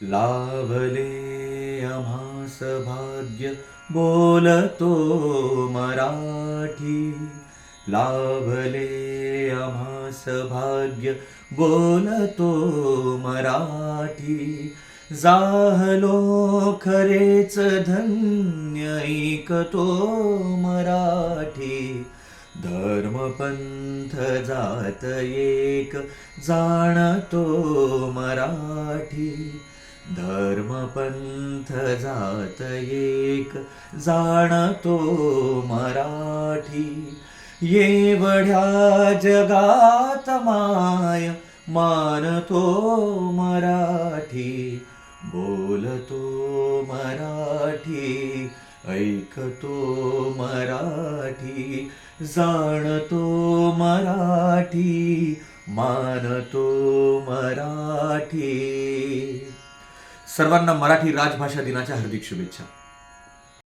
लाभले आम्हास भाग्य बोलतो मराठी. लाभले आम्हास भाग्य बोलतो मराठी. जाहलो खरेच धन्य ऐकतो मराठी. धर्मपंथ जात एक जाणतो मराठी. धर्मपंथ जात एक जाणतो मराठी. एवढ्या जगात माय मानतो मराठी. बोलतो मराठी, ऐकतो मराठी. जाणतो मराठी, मानतो मराठी. सर्वांना मराठी राजभाषा दिनाच्या हार्दिक शुभेच्छा.